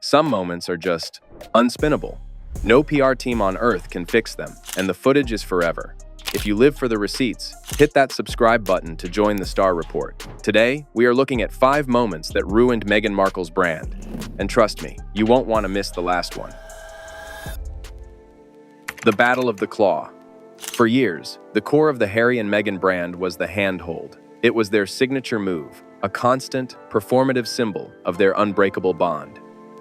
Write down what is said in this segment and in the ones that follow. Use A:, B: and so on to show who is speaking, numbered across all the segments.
A: Some moments are just unspinnable. No PR team on earth can fix them, and the footage is forever. If you live for the receipts, hit that subscribe button to join the Star Report. Today, we are looking at 5 moments that ruined Meghan Markle's brand. And trust me, you won't want to miss the last one. The Battle of the Claw. For years, the core of the Harry and Meghan brand was the handhold. It was their signature move, a constant, performative symbol of their unbreakable bond.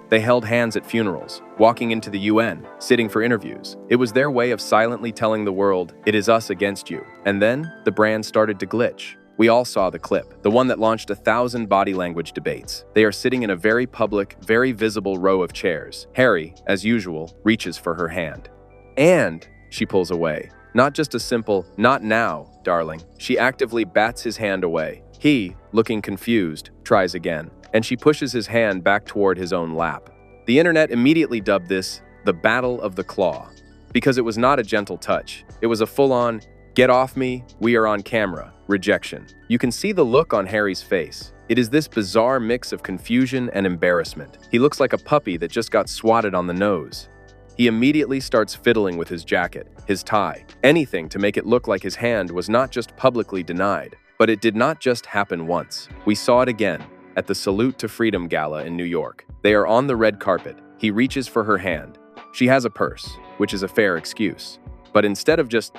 A: They held hands at funerals, walking into the UN, sitting for interviews. It was their way of silently telling the world, it is us against you. And then, the brand started to glitch. We all saw the clip, the one that launched 1,000 body language debates. They are sitting in a very public, very visible row of chairs. Harry, as usual, reaches for her hand. And she pulls away. Not just a simple, not now, darling. She actively bats his hand away. He, looking confused, tries again, and she pushes his hand back toward his own lap. The internet immediately dubbed this the Battle of the Claw, because it was not a gentle touch. It was a full-on, get off me, we are on camera, rejection. You can see the look on Harry's face. It is this bizarre mix of confusion and embarrassment. He looks like a puppy that just got swatted on the nose. He immediately starts fiddling with his jacket, his tie, anything to make it look like his hand was not just publicly denied. But it did not just happen once. We saw it again at the Salute to Freedom Gala in New York. They are on the red carpet. He reaches for her hand. She has a purse, which is a fair excuse. But instead of just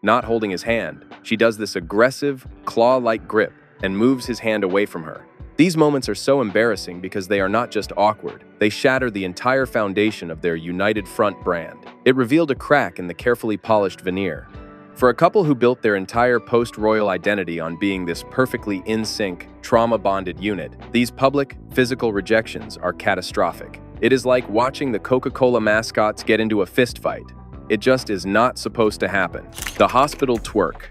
A: not holding his hand, she does this aggressive, claw-like grip and moves his hand away from her. These moments are so embarrassing because they are not just awkward. They shatter the entire foundation of their united front brand. It revealed a crack in the carefully polished veneer. For a couple who built their entire post-royal identity on being this perfectly in-sync, trauma-bonded unit, these public, physical rejections are catastrophic. It is like watching the Coca-Cola mascots get into a fistfight. It just is not supposed to happen. The hospital twerk.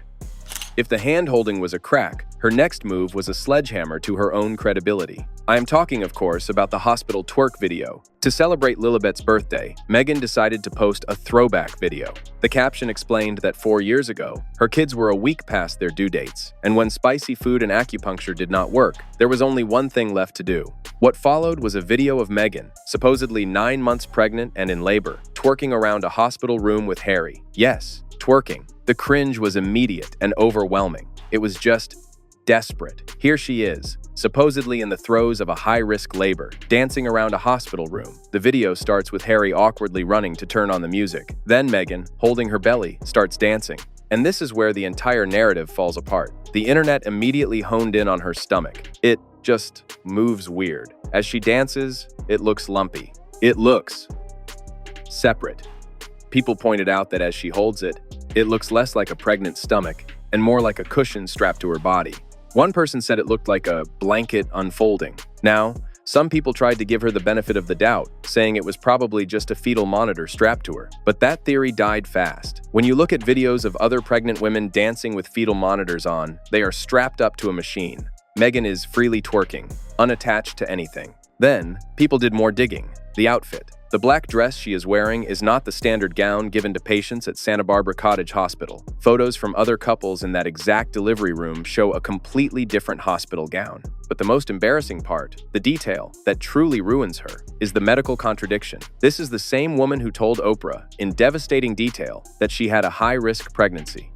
A: If the hand-holding was a crack, her next move was a sledgehammer to her own credibility. I am talking, of course, about the hospital twerk video. To celebrate Lilibet's birthday, Meghan decided to post a throwback video. The caption explained that 4 years ago, her kids were a week past their due dates, and when spicy food and acupuncture did not work, there was only one thing left to do. What followed was a video of Meghan, supposedly 9 months pregnant and in labor, twerking around a hospital room with Harry. Yes, twerking. The cringe was immediate and overwhelming. It was just desperate. Here she is, supposedly in the throes of a high-risk labor, dancing around a hospital room. The video starts with Harry awkwardly running to turn on the music. Then Meghan, holding her belly, starts dancing. And this is where the entire narrative falls apart. The internet immediately honed in on her stomach. It just moves weird. As she dances, it looks lumpy. It looks separate. People pointed out that as she holds it, it looks less like a pregnant stomach and more like a cushion strapped to her body. One person said it looked like a blanket unfolding. Now, some people tried to give her the benefit of the doubt, saying it was probably just a fetal monitor strapped to her. But that theory died fast. When you look at videos of other pregnant women dancing with fetal monitors on, they are strapped up to a machine. Meghan is freely twerking, unattached to anything. Then, people did more digging. The outfit. The black dress she is wearing is not the standard gown given to patients at Santa Barbara Cottage Hospital. Photos from other couples in that exact delivery room show a completely different hospital gown. But the most embarrassing part, the detail that truly ruins her, is the medical contradiction. This is the same woman who told Oprah, in devastating detail, that she had a high-risk pregnancy.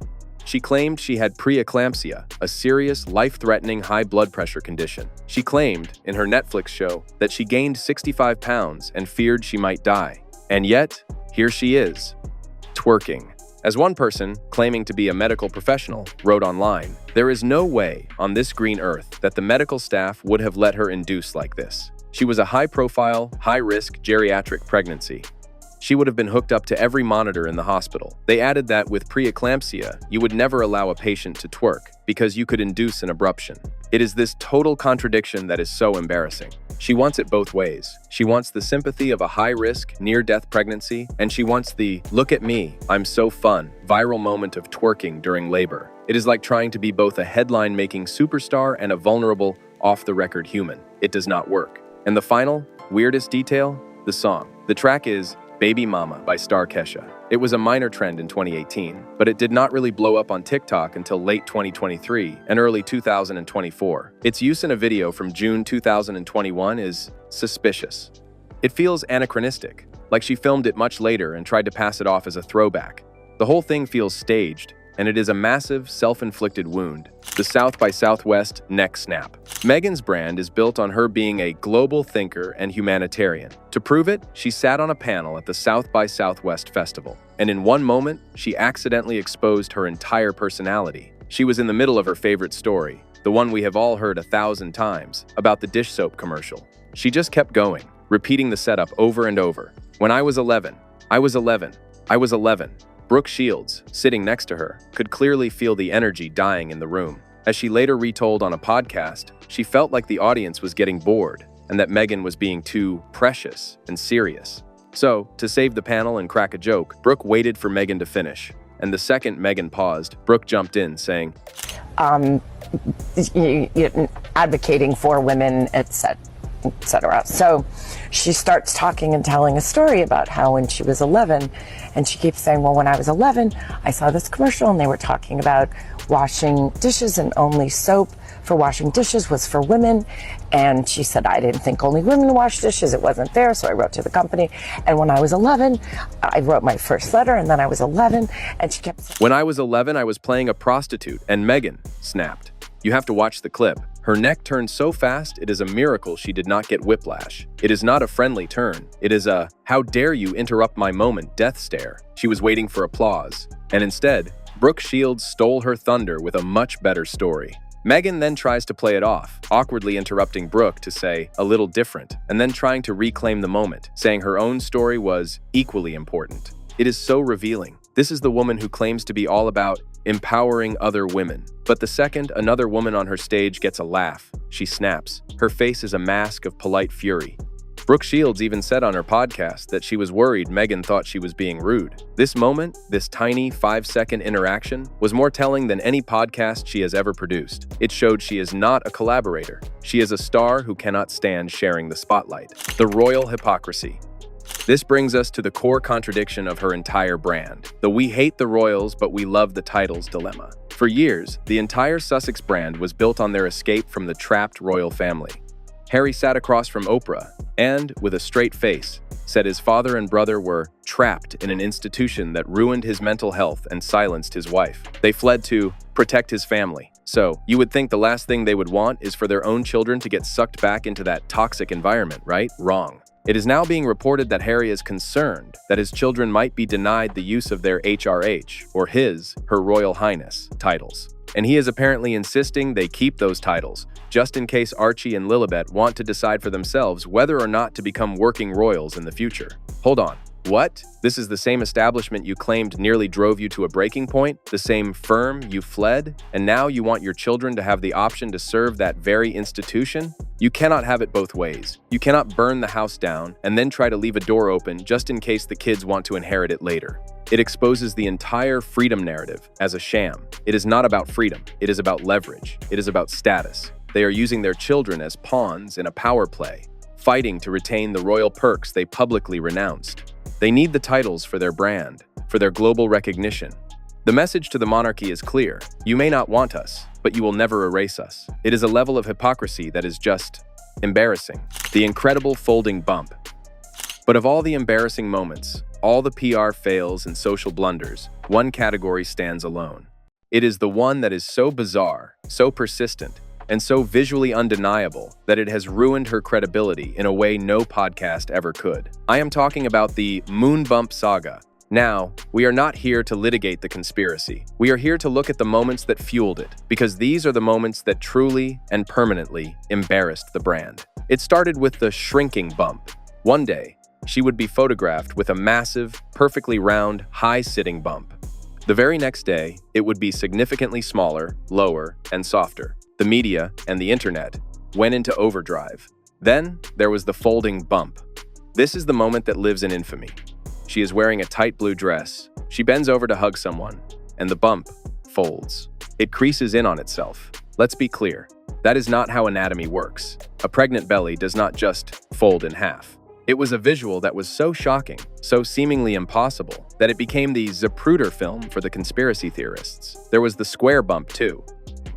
A: She claimed she had preeclampsia, a serious, life-threatening high blood pressure condition. She claimed, in her Netflix show, that she gained 65 pounds and feared she might die. And yet, here she is, twerking. As one person, claiming to be a medical professional, wrote online, "There is no way on this green earth that the medical staff would have let her induce like this. She was a high-profile, high-risk geriatric pregnancy. She would have been hooked up to every monitor in the hospital." They added that with preeclampsia, you would never allow a patient to twerk because you could induce an abruption. It is this total contradiction that is so embarrassing. She wants it both ways. She wants the sympathy of a high-risk, near-death pregnancy, and she wants the "look at me, I'm so fun" viral moment of twerking during labor. It is like trying to be both a headline-making superstar and a vulnerable, off-the-record human. It does not work. And the final, weirdest detail? The song. The track is Baby Mama by Star Kesha. It was a minor trend in 2018, but it did not really blow up on TikTok until late 2023 and early 2024. Its use in a video from June 2021 is suspicious. It feels anachronistic, like she filmed it much later and tried to pass it off as a throwback. The whole thing feels staged, and it is a massive, self-inflicted wound. The South by Southwest neck snap. Meghan's brand is built on her being a global thinker and humanitarian. To prove it, she sat on a panel at the South by Southwest festival, and in one moment, she accidentally exposed her entire personality. She was in the middle of her favorite story, the one we have all heard 1,000 times, about the dish soap commercial. She just kept going, repeating the setup over and over. When I was 11, I was 11, I was 11. Brooke Shields, sitting next to her, could clearly feel the energy dying in the room. As she later retold on a podcast, she felt like the audience was getting bored and that Meghan was being too precious and serious. So, to save the panel and crack a joke, Brooke waited for Meghan to finish. And the second Meghan paused, Brooke jumped in, saying,
B: advocating for women, etc. So she starts talking and telling a story about how when she was 11, and she keeps saying, well, when I was 11, I saw this commercial and they were talking about washing dishes, and only soap for washing dishes was for women. And she said, I didn't think only women wash dishes. It wasn't fair. So I wrote to the company. And when I was 11, I wrote my first letter, and then I was 11, and she kept saying,
A: when I was 11, I was playing a prostitute, and Meghan snapped. You have to watch the clip. Her neck turned so fast, it is a miracle she did not get whiplash. It is not a friendly turn. It is a, how dare you interrupt my moment, death stare. She was waiting for applause. And instead, Brooke Shields stole her thunder with a much better story. Meghan then tries to play it off, awkwardly interrupting Brooke to say, a little different, and then trying to reclaim the moment, saying her own story was equally important. It is so revealing. This is the woman who claims to be all about empowering other women. But the second another woman on her stage gets a laugh, she snaps. Her face is a mask of polite fury. Brooke Shields even said on her podcast that she was worried Meghan thought she was being rude. This moment, this tiny 5-second interaction, was more telling than any podcast she has ever produced. It showed she is not a collaborator. She is a star who cannot stand sharing the spotlight. The royal hypocrisy. This brings us to the core contradiction of her entire brand, the we hate the royals but we love the titles dilemma. For years, the entire Sussex brand was built on their escape from the trapped royal family. Harry sat across from Oprah and, with a straight face, said his father and brother were trapped in an institution that ruined his mental health and silenced his wife. They fled to protect his family. So, you would think the last thing they would want is for their own children to get sucked back into that toxic environment, right? Wrong. It is now being reported that Harry is concerned that his children might be denied the use of their HRH, or Her Royal Highness, titles. And he is apparently insisting they keep those titles, just in case Archie and Lilibet want to decide for themselves whether or not to become working royals in the future. Hold on. What? This is the same establishment you claimed nearly drove you to a breaking point? The same firm you fled? And now you want your children to have the option to serve that very institution? You cannot have it both ways. You cannot burn the house down and then try to leave a door open just in case the kids want to inherit it later. It exposes the entire freedom narrative as a sham. It is not about freedom. It is about leverage. It is about status. They are using their children as pawns in a power play, fighting to retain the royal perks they publicly renounced. They need the titles for their brand, for their global recognition. The message to the monarchy is clear. You may not want us, but you will never erase us. It is a level of hypocrisy that is just embarrassing. The incredible folding bump. But of all the embarrassing moments, all the PR fails and social blunders, one category stands alone. It is the one that is so bizarre, so persistent, and so visually undeniable that it has ruined her credibility in a way no podcast ever could. I am talking about the moon bump saga. Now, we are not here to litigate the conspiracy. We are here to look at the moments that fueled it, because these are the moments that truly and permanently embarrassed the brand. It started with the shrinking bump. One day, she would be photographed with a massive, perfectly round, high-sitting bump. The very next day, it would be significantly smaller, lower, and softer. The media and the internet went into overdrive. Then, there was the folding bump. This is the moment that lives in infamy. She is wearing a tight blue dress. She bends over to hug someone, and the bump folds. It creases in on itself. Let's be clear, that is not how anatomy works. A pregnant belly does not just fold in half. It was a visual that was so shocking, so seemingly impossible, that it became the Zapruder film for the conspiracy theorists. There was the square bump too.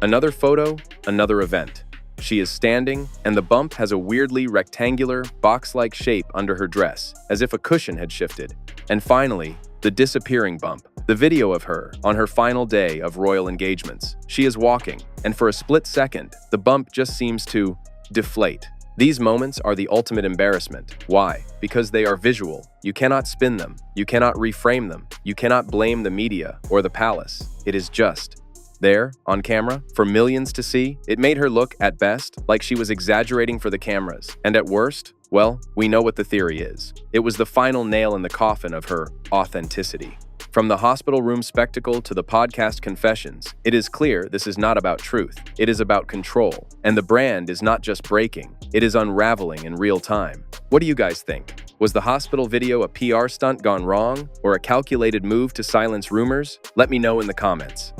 A: Another photo, another event. She is standing, and the bump has a weirdly rectangular, box-like shape under her dress, as if a cushion had shifted. And finally, the disappearing bump. The video of her on her final day of royal engagements. She is walking, and for a split second, the bump just seems to deflate. These moments are the ultimate embarrassment. Why? Because they are visual. You cannot spin them. You cannot reframe them. You cannot blame the media or the palace. It is just there, on camera, for millions to see. It made her look, at best, like she was exaggerating for the cameras. And at worst, well, we know what the theory is. It was the final nail in the coffin of her authenticity. From the hospital room spectacle to the podcast confessions, it is clear this is not about truth. It is about control. And the brand is not just breaking, it is unraveling in real time. What do you guys think? Was the hospital video a PR stunt gone wrong, or a calculated move to silence rumors? Let me know in the comments.